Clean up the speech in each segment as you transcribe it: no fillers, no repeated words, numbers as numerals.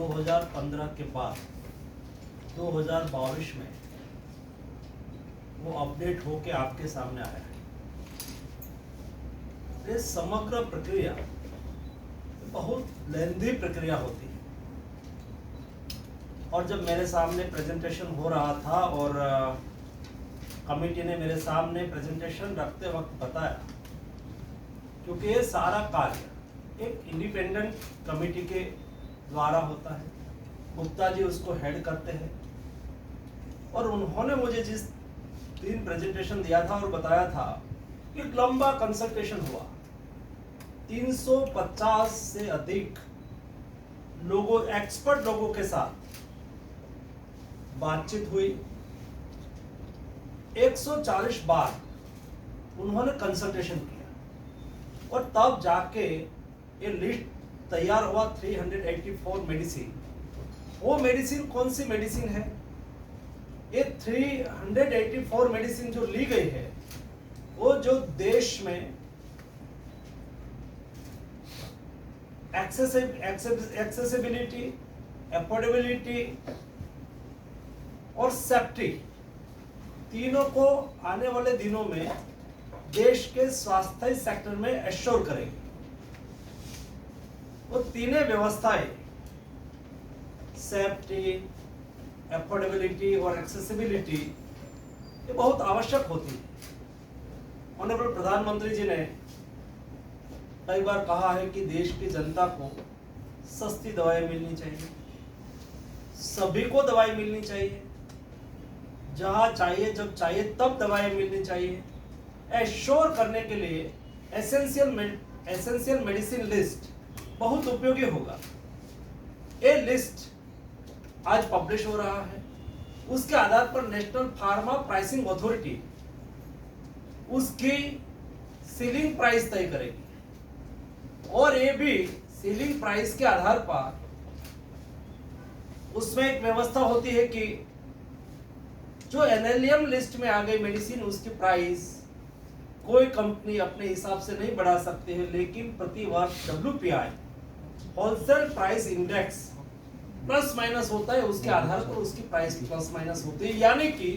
2015 के बाद 2022 में वो अपडेट होके आपके सामने आया है। ये समग्र प्रक्रिया बहुत लेंदी प्रक्रिया होती है, और जब मेरे सामने प्रेजेंटेशन हो रहा था और कमेटी ने मेरे सामने प्रेजेंटेशन रखते वक्त बताया, क्योंकि ये सारा कार्य एक इंडिपेंडेंट कमेटी के द्वारा होता है, गुप्ता जी उसको हेड करते हैं, और उन्होंने मुझे जिस दिन प्रेजेंटेशन दिया था और बताया था कि लंबा कंसल्टेशन हुआ, 350 से अधिक लोगों, एक्सपर्ट लोगों के साथ बातचीत हुई, 140 बार उन्होंने कंसल्टेशन किया, और तब जाके ये लिस्ट तैयार हुआ 384 मेडिसिन। वो मेडिसिन कौन सी मेडिसिन है? ये 384 मेडिसिन जो ली गई है, वो जो देश में एक्सेसिबिलिटी, अफोर्डेबिलिटी और सेफ्टी, तीनों को आने वाले दिनों में देश के स्वास्थ्य सेक्टर में एश्योर करेगी। वो तीनों व्यवस्थाएं, सेफ्टी, अफोर्डेबिलिटी और एक्सेसिबिलिटी, ये बहुत आवश्यक होती है। ऑनरेबल प्रधानमंत्री जी ने कई बार कहा है कि देश की जनता को सस्ती दवाएं मिलनी चाहिए, सभी को दवाई मिलनी चाहिए, जहां चाहिए जब चाहिए तब दवाएं मिलनी चाहिए। एश्योर करने के लिए एसेंशियल मेडिसिन लिस्ट बहुत उपयोगी होगा। ये लिस्ट आज पब्लिश हो रहा है, उसके आधार पर नेशनल फार्मा प्राइसिंग अथॉरिटी उसकी सीलिंग प्राइस तय करेगी, और ये भी सीलिंग प्राइस के आधार पर उसमें एक व्यवस्था होती है कि जो एनएलएम लिस्ट में आ गई मेडिसिन, उसकी प्राइस कोई कंपनी अपने हिसाब से नहीं बढ़ा सकती है, लेकिन प्रति वर्ष WPI wholesale price index plus minus होता है, उसके आधार पर उसकी प्राइस प्लस माइनस होती है, यानी कि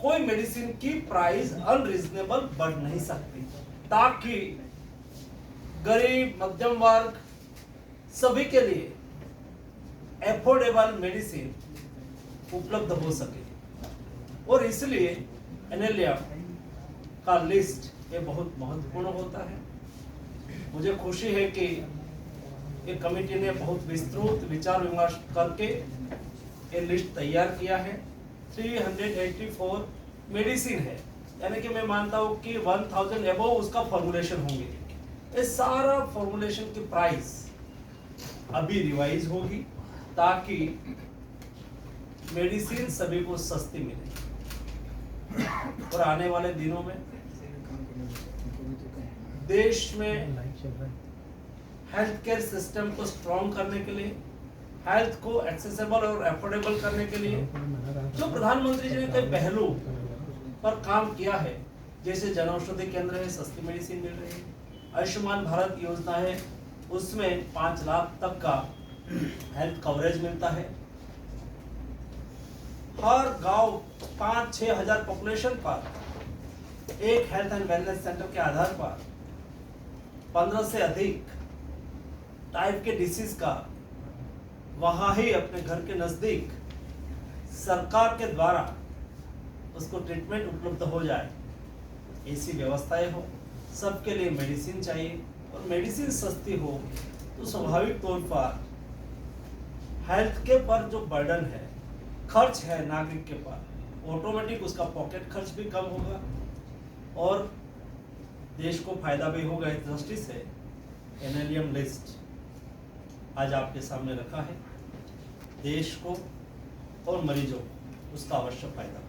कोई मेडिसिन की प्राइस अनरीजनेबल बढ़ नहीं सकती, ताकि गरीब, मध्यम वर्ग, सभी के लिए एफोर्डेबल मेडिसिन उपलब्ध हो सके। और इसलिए एनएलएम का लिस्ट ये बहुत महत्वपूर्ण होता है। मुझे खुशी है कि ये कमेटी ने बहुत विस्तृत विचार विमर्श करके ये लिस्ट तैयार किया है। 384 मेडिसिन है, यानी कि मैं मानता हूँ कि 1000 एबव उसका फॉर्मुलेशन होंगे। ये सारा फॉर्मुलेशन की प्राइस अभी रिवाइज होगी, ताकि मेडिसिन सभी को सस्ती मिले, और आने वाले दिनों में देश में हेल्थ केयर सिस्टम को स्ट्रॉन्ग करने के लिए, हेल्थ को एक्सेसिबल और अफोर्डेबल करने के लिए जो प्रधानमंत्री जी ने कई पहलू पर काम किया है, जैसे जन औषधि केंद्र है, सस्ती मेडिसिन मिल रही है, आयुष्मान भारत योजना है, उसमें 5 लाख तक का हेल्थ कवरेज मिलता है, हर गांव 5-6 हजार पॉपुलेशन पर एक हेल्थ एंड वेलनेस सेंटर के आधार पर 15 से अधिक टाइप के डिसीज का वहां ही अपने घर के नजदीक सरकार के द्वारा उसको ट्रीटमेंट उपलब्ध हो जाए, ऐसी व्यवस्थाएं हो। सबके लिए मेडिसिन चाहिए, और मेडिसिन सस्ती हो तो स्वाभाविक तौर पर हेल्थ के पर जो बर्डन है, खर्च है नागरिक के पर, ऑटोमेटिक उसका पॉकेट खर्च भी कम होगा और देश को फायदा भी होगा। इस दृष्टि से एनएलएम लिस्ट आज आपके सामने रखा है, देश को और मरीजों को उसका अवश्य फायदा।